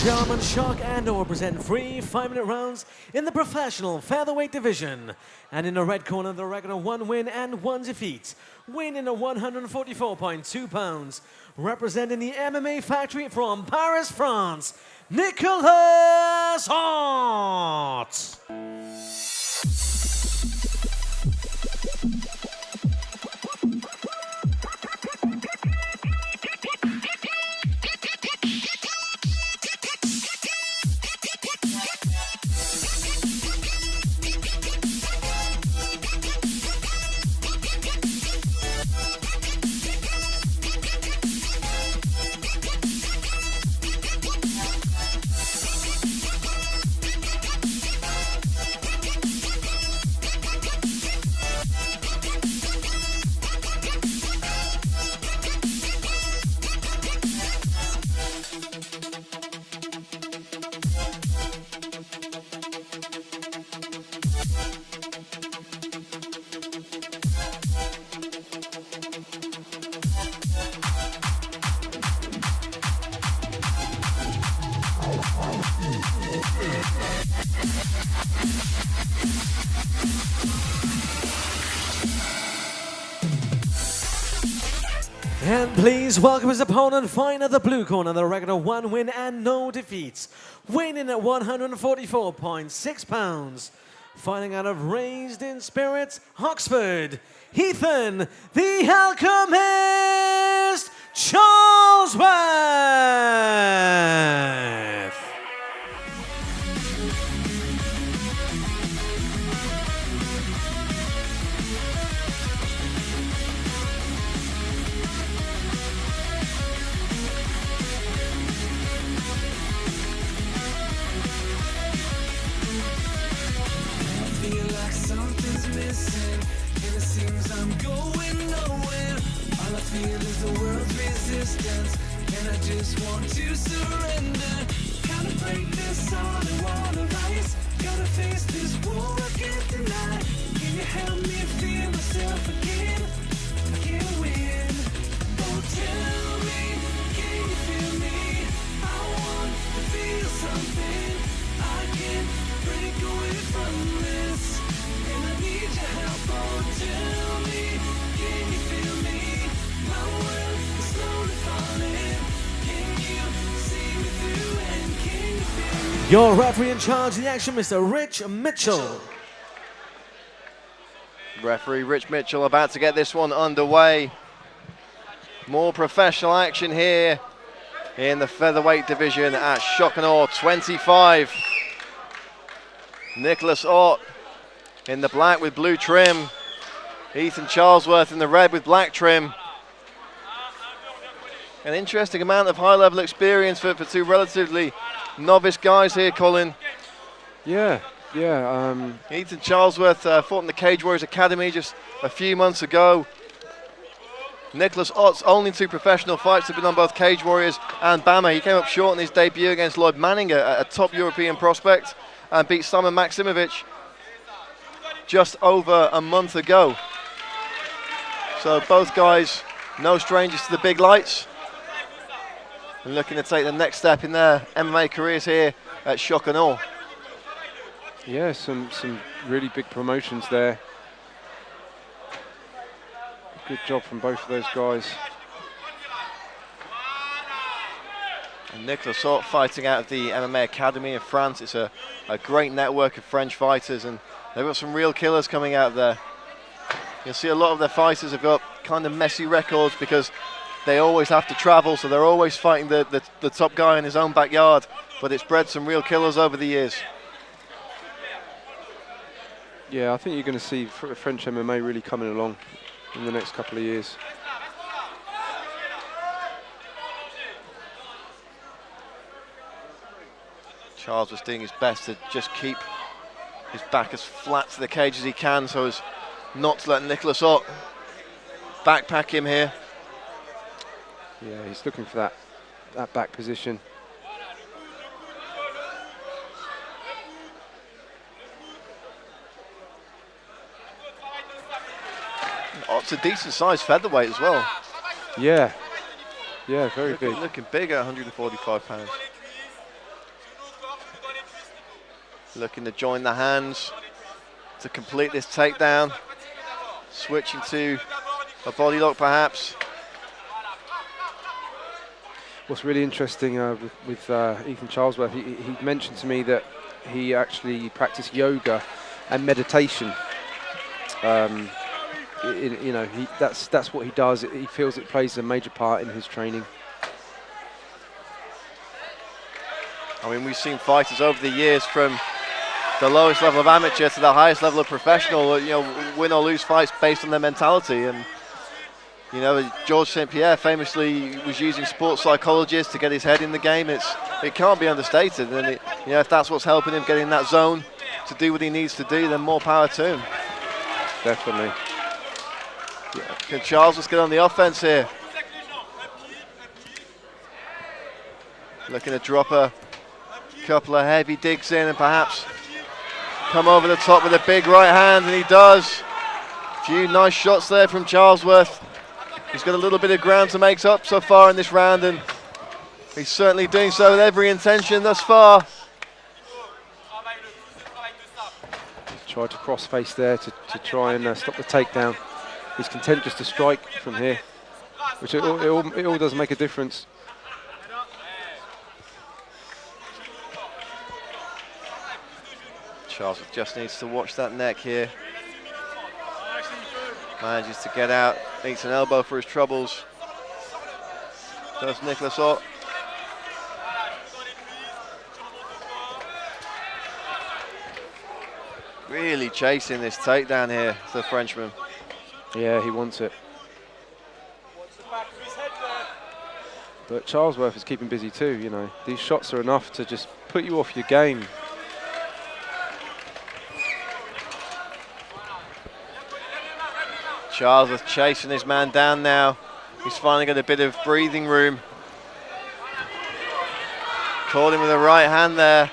gentlemen, Shock and Or present 3 5-minute rounds in the professional featherweight division. And in the red corner, the record of 1 win and 1 defeat, weighing in at 144.2 pounds, representing the MMA factory from Paris, France, Nicolas Ott. And please welcome his opponent, fighting at the blue corner, the record of 1 win and no defeats, weighing in at 144.6 pounds, fighting out of Raised in Spirits, Oxford, Ethan, the Alchemist, Charlesworth. I'm going nowhere. All I feel is the world's resistance, and I just want to surrender. Gotta break this all in water ice. Gotta face this war I can't deny. Can you help me feel myself again? I can't win. Oh, tell me, can you feel me? I want to feel something. I can't break away from this, and I need your help. Oh, tell me. Your referee in charge of the action, Mr. Rich Mitchell. Referee Rich Mitchell about to get this one underway. More professional action here in the featherweight division at Shock and Awe 25. Nicolas Ott in the black with blue trim. Ethan Charlesworth in the red with black trim. An interesting amount of high-level experience for 2 relatively novice guys here, Colin. Yeah. Ethan Charlesworth fought in the Cage Warriors Academy just a few months ago. Nicolas Ott's only 2 professional fights have been on both Cage Warriors and BAMMA. He came up short in his debut against Lloyd Manning, a top European prospect, and beat Simon Maksimovic just over a month ago. So both guys, no strangers to the big lights, and looking to take the next step in their MMA careers here at Shock and Awe. Yeah, some really big promotions there. Good job from both of those guys. And Nicolas Ott fighting out of the MMA Academy in France. It's a great network of French fighters, and they've got some real killers coming out of there. You'll see a lot of their fighters have got kind of messy records because they always have to travel, so they're always fighting the top guy in his own backyard, but it's bred some real killers over the years. Yeah, I think you're going to see French MMA really coming along in the next couple of years. Charles was doing his best to just keep his back as flat to the cage as he can, so as not to let Nicolas Ott backpack him here. Yeah, he's looking for that back position. Ott's a decent sized featherweight as well. Yeah, very big. Looking big at 145 pounds. Looking to join the hands to complete this takedown. Switching to a body lock perhaps. What's really interesting with Ethan Charlesworth, he mentioned to me that he actually practiced yoga and meditation. You know, that's what he does. He feels it plays a major part in his training. I mean, we've seen fighters over the years from the lowest level of amateur to the highest level of professional, you know, win or lose fights based on their mentality. And, you know, George St. Pierre famously was using sports psychologists to get his head in the game. It can't be understated. And, you know, if that's what's helping him get in that zone to do what he needs to do, then more power to him. Definitely. Yeah. Can Charlesworth get on the offense here? Looking to drop a couple of heavy digs in and perhaps come over the top with a big right hand, and he does. A few nice shots there from Charlesworth. He's got a little bit of ground to make up so far in this round, and he's certainly doing so with every intention thus far. Tried to cross face there to try and stop the takedown. He's content just to strike from here, which it all does make a difference. Charlesworth just needs to watch that neck here. Manages to get out, needs an elbow for his troubles. Does Nicolas Ott. Really chasing this takedown here, the Frenchman. Yeah, he wants it. But Charlesworth is keeping busy too, you know. These shots are enough to just put you off your game. Charlesworth chasing his man down now. He's finally got a bit of breathing room. Caught him with a right hand there.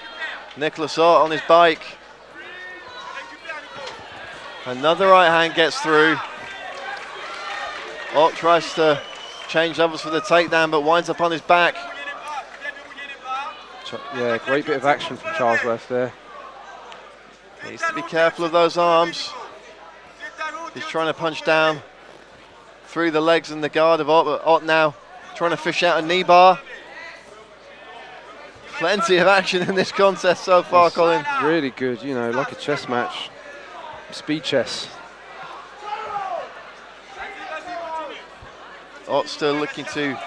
Nicolas Ott on his bike. Another right hand gets through. Ott tries to change levels for the takedown, but winds up on his back. Yeah, great bit of action from Charlesworth there. Needs to be careful of those arms. He's trying to punch down through the legs and the guard of Ott, but Ott now trying to fish out a knee bar. Plenty of action in this contest so far, Colin. Really good, you know, like a chess match. Speed chess. Ott still looking to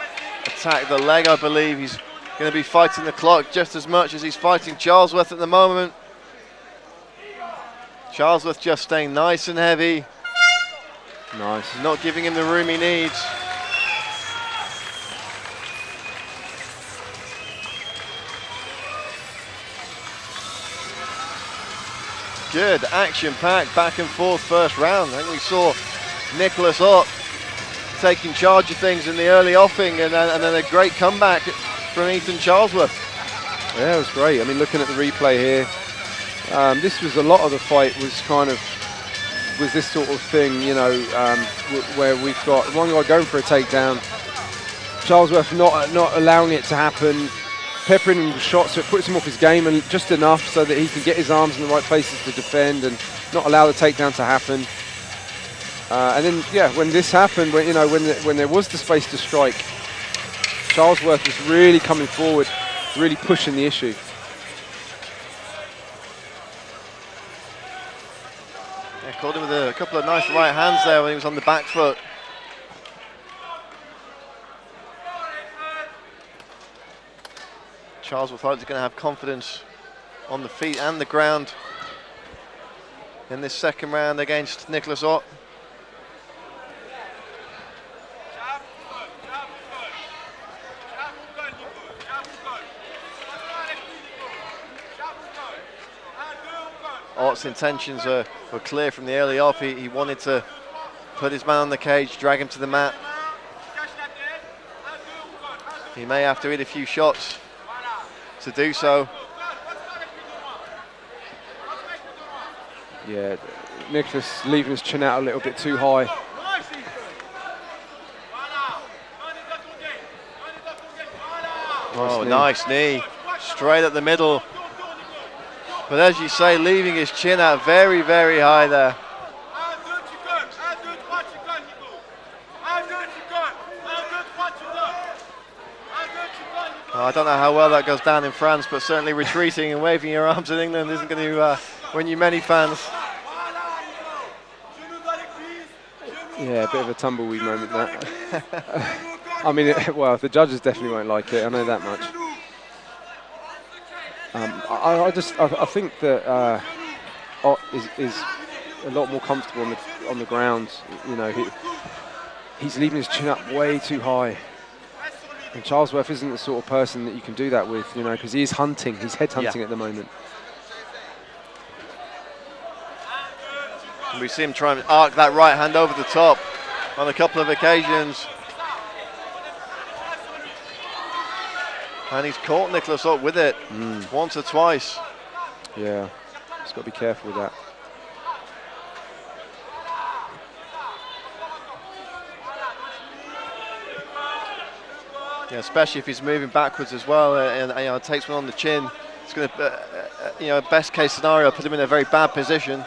attack the leg, I believe. He's going to be fighting the clock just as much as he's fighting Charlesworth at the moment. Charlesworth just staying nice and heavy. Nice. Not giving him the room he needs. Good action-packed back and forth first round. I think we saw Nicolas Ott taking charge of things in the early offing, and then a great comeback from Ethan Charlesworth. Yeah, it was great. I mean, looking at the replay here, this was a lot of the fight was this sort of thing, you know, where we've got one guy going for a takedown, Charlesworth not allowing it to happen, peppering him with shots so it puts him off his game, and just enough so that he can get his arms in the right places to defend and not allow the takedown to happen. And then, yeah, when this happened, when there was the space to strike, Charlesworth was really coming forward, really pushing the issue. Yeah, caught him with a couple of nice right hands there when he was on the back foot. Charlesworth is going to have confidence on the feet and the ground in this second round against Nicolas Ott. Ott's intentions were clear from the early off. He wanted to put his man on the cage, drag him to the mat. He may have to hit a few shots to do so. Yeah, Nicolas leaving his chin out a little bit too high. Oh, nice knee. Straight at the middle. But as you say, leaving his chin out very, very high there. I don't know how well that goes down in France, but certainly retreating and waving your arms in England isn't going to win you many fans. Yeah, a bit of a tumbleweed moment, that. I mean, well, the judges definitely won't like it, I know that much. I think that Ott is a lot more comfortable on the ground. You know, he's leaving his chin up way too high. And Charlesworth isn't the sort of person that you can do that with, you know, because he is hunting. He's headhunting at the moment. We see him try and arc that right hand over the top on a couple of occasions. And he's caught Nicolas Ott with it once or twice. Yeah, he's got to be careful with that. Yeah, especially if he's moving backwards as well, and you know, takes one on the chin. It's going to, you know, best case scenario, put him in a very bad position.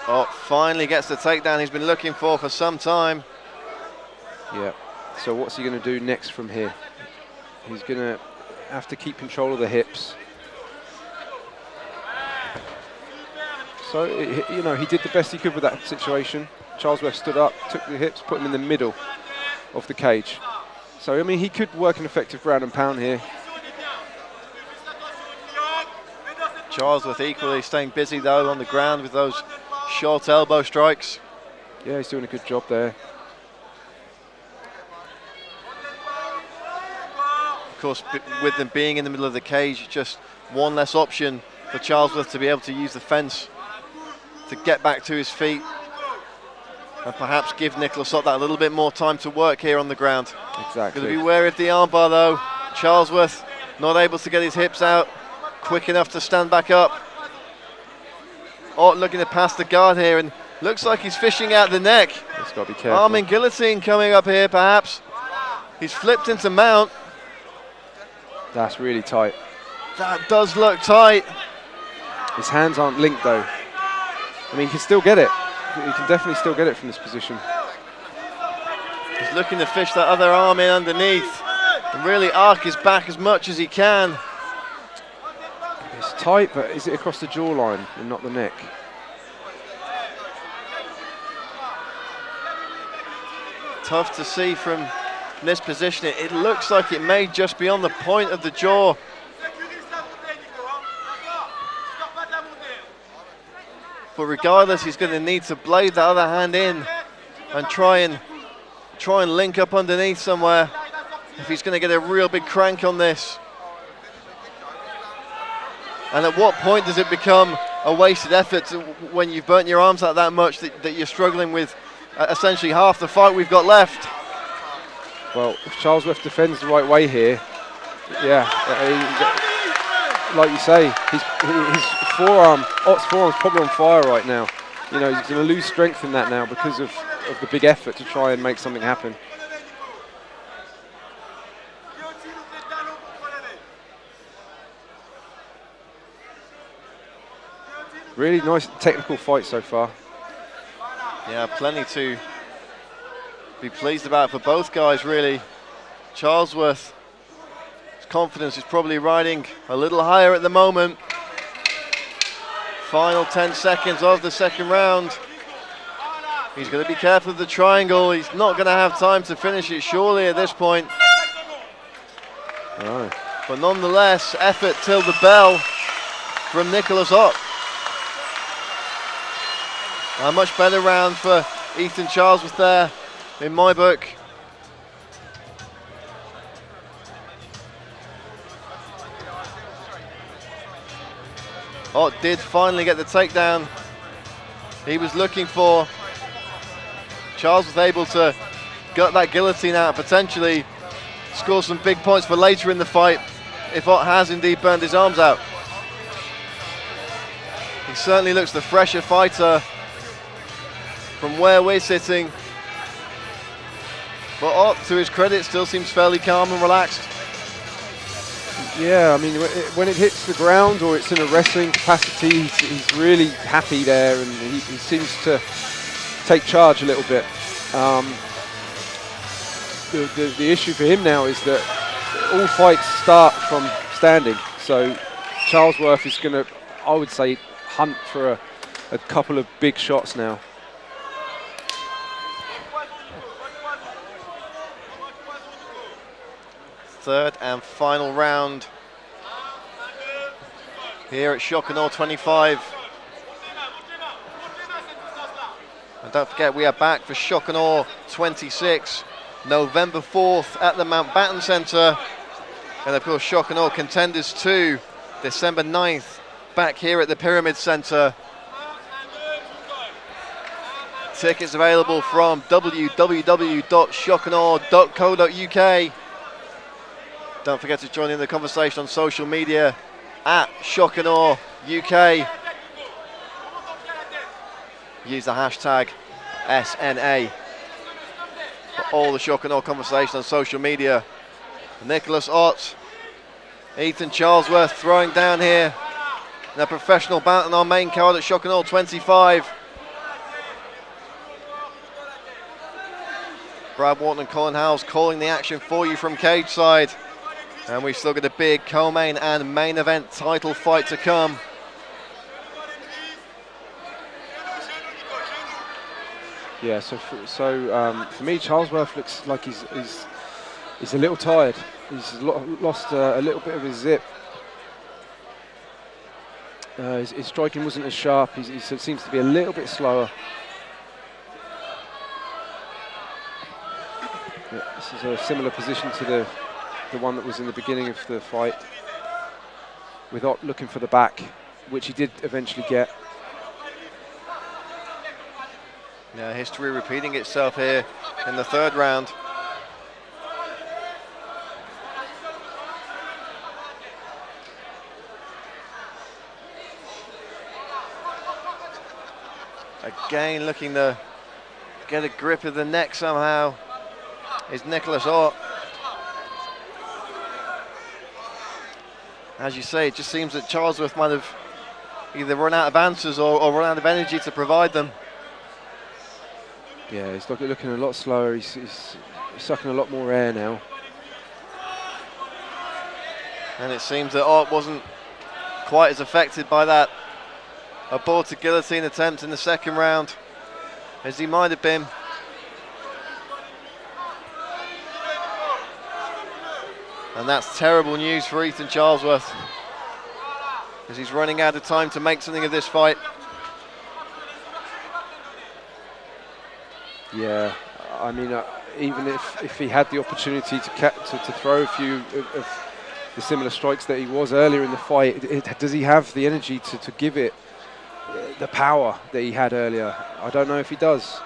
Ott finally gets the takedown he's been looking for some time. Yeah. So what's he going to do next from here? He's going to have to keep control of the hips. So, you know, he did the best he could with that situation. Charlesworth stood up, took the hips, put him in the middle of the cage. So, I mean, he could work an effective ground and pound here. Charlesworth equally staying busy, though, on the ground with those short elbow strikes. Yeah, he's doing a good job there. Of course, with them being in the middle of the cage, just one less option for Charlesworth to be able to use the fence to get back to his feet and perhaps give Nicolas Ott that a little bit more time to work here on the ground. Exactly. Going to be wary of the armbar, though. Charlesworth not able to get his hips out quick enough to stand back up. Ott looking to pass the guard here, and looks like he's fishing out the neck. He's got to be careful. Arm in guillotine coming up here, perhaps. He's flipped into mount. That's really tight. That does look tight. His hands aren't linked, though. I mean, he can still get it. He can definitely still get it from this position. He's looking to fish that other arm in underneath and really arc his back as much as he can. It's tight, but is it across the jawline and not the neck? Tough to see from this position. It looks like it may just be on the point of the jaw. But regardless, he's going to need to blade that other hand in and try and link up underneath somewhere if he's going to get a real big crank on this. And at what point does it become a wasted effort when you've burnt your arms out that much that you're struggling with essentially half the fight we've got left? Well, if Charlesworth defends the right way here, yeah, like you say, his forearm, Ott's forearm's probably on fire right now. You know, he's going to lose strength in that now because of the big effort to try and make something happen. Really nice technical fight so far. Yeah, plenty to be pleased about for both guys, really. Charlesworth, his confidence is probably riding a little higher at the moment. Final 10 seconds of the second round. He's going to be careful of the triangle. He's not going to have time to finish it, surely, at this point. Oh. But nonetheless, effort till the bell from Nicolas Ott. A much better round for Ethan Charlesworth there, in my book. Ott did finally get the takedown he was looking for. Charlesworth able to gut that guillotine out, potentially score some big points for later in the fight if Ott has indeed burned his arms out. He certainly looks the fresher fighter from where we're sitting. But Ott, to his credit, still seems fairly calm and relaxed. Yeah, I mean, when it hits the ground or it's in a wrestling capacity, he's really happy there, and he seems to take charge a little bit. The issue for him now is that all fights start from standing, so Charlesworth is going to, I would say, hunt for a couple of big shots now. Third and final round here at Shock and Awe 25. And don't forget, we are back for Shock and Awe 26, November 4th at the Mountbatten Centre. And of course, Shock and Awe Contenders 2, December 9th, back here at the Pyramid Centre. Tickets available from www.shockandawe.co.uk. Don't forget to join in the conversation on social media at Shock and Awe UK. Use the hashtag SNA for all the Shock and Awe conversation on social media. Nicolas Ott, Ethan Charlesworth throwing down here in a professional bout on our main card at Shock and Awe 25. Brad Wharton and Colin Howells calling the action for you from cage side. And we've still got a big co-main and main event title fight to come. Yeah, so for me, Charlesworth looks like he's a little tired. He's lost a little bit of his zip. His striking wasn't as sharp. He seems to be a little bit slower. Yeah, this is a similar position to the one that was in the beginning of the fight, with Ott looking for the back, which he did eventually get. Yeah, history repeating itself here in the third round. Again, looking to get a grip of the neck somehow is Nicolas Ott. As you say, it just seems that Charlesworth might have either run out of answers or run out of energy to provide them. Yeah, he's looking a lot slower. He's sucking a lot more air now. And it seems that Ott wasn't quite as affected by that aborted guillotine attempt in the second round as he might have been. And that's terrible news for Ethan Charlesworth, because he's running out of time to make something of this fight. Yeah, I mean, even if he had the opportunity to throw a few of the similar strikes that he was earlier in the fight, does he have the energy to give it the power that he had earlier? I don't know if he does.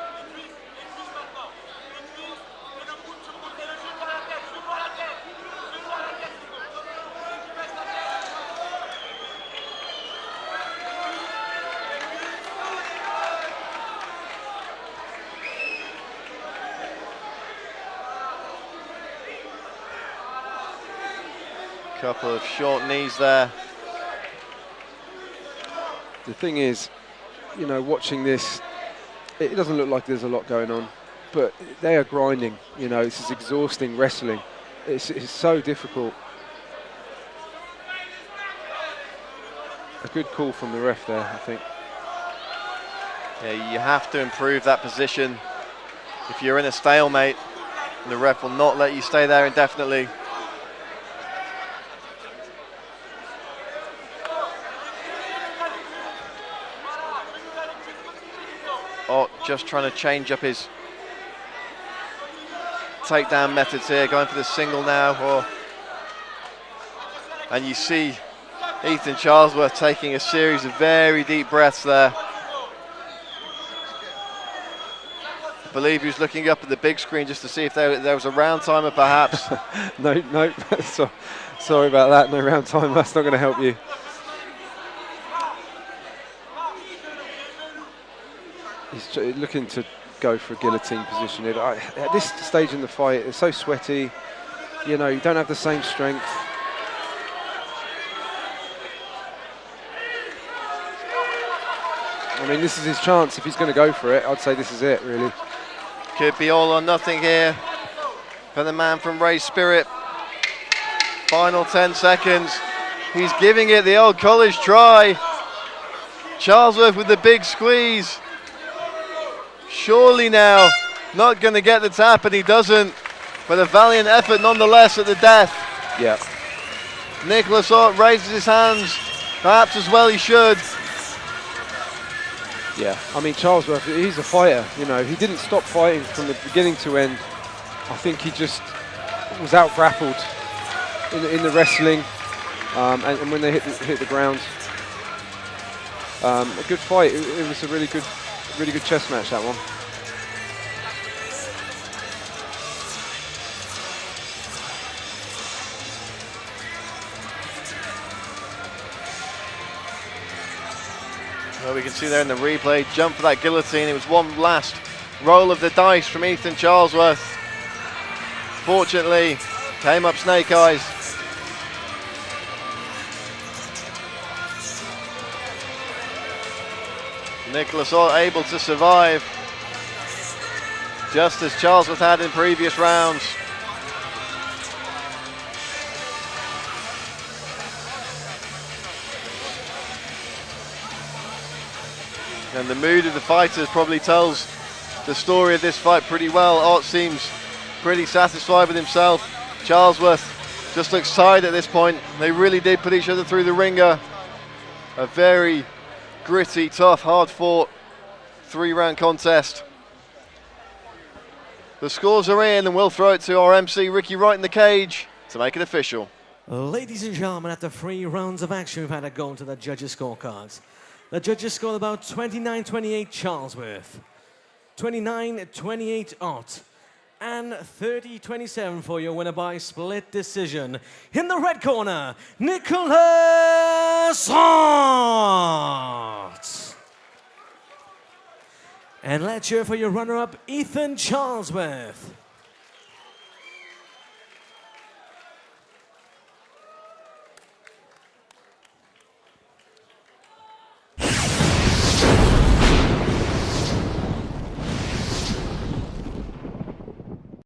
Couple of short knees there. The thing is, you know, watching this, it doesn't look like there's a lot going on, but they are grinding. You know, this is exhausting wrestling. It's so difficult. A good call from the ref there, I think. Yeah, you have to improve that position. If you're in a stalemate, the ref will not let you stay there indefinitely. Ott just trying to change up his takedown methods here, going for the single now. And you see Ethan Charlesworth taking a series of very deep breaths there. I believe he was looking up at the big screen just to see if there was a round timer perhaps. No, sorry about that, no round timer, that's not going to help you. He's looking to go for a guillotine position. At this stage in the fight, it's so sweaty. You know, you don't have the same strength. I mean, this is his chance. If he's going to go for it, I'd say this is it, really. Could be all or nothing here for the man from Ray Spirit. Final 10 seconds. He's giving it the old college try. Charlesworth with the big squeeze. Surely now, not going to get the tap, and he doesn't. But a valiant effort nonetheless at the death. Yeah. Nicolas Ott raises his hands, perhaps as well he should. Yeah, I mean, Charlesworth, he's a fighter, you know. He didn't stop fighting from the beginning to end. I think he just was out-grappled in the wrestling and when they hit the ground. A good fight. It was a really good chess match, that one. Well, we can see there in the replay, jump for that guillotine. It was one last roll of the dice from Ethan Charlesworth. Fortunately, came up snake eyes. Nicolas Ott able to survive, just as Charlesworth had in previous rounds. And the mood of the fighters probably tells the story of this fight pretty well. Ott seems pretty satisfied with himself. Charlesworth just looks tired at this point. They really did put each other through the ringer. A very gritty, tough, hard-fought 3-round contest. The scores are in, and we'll throw it to our MC, Ricky Wright, in the cage to make it official. Ladies and gentlemen, after 3 rounds of action, we've had to go into the judges' scorecards. The judges scored about 29-28 Charlesworth, 29-28 Ott, and 30-27 for your winner by split decision. In the red corner, Nicolas Ott. And let's cheer for your runner-up, Ethan Charlesworth.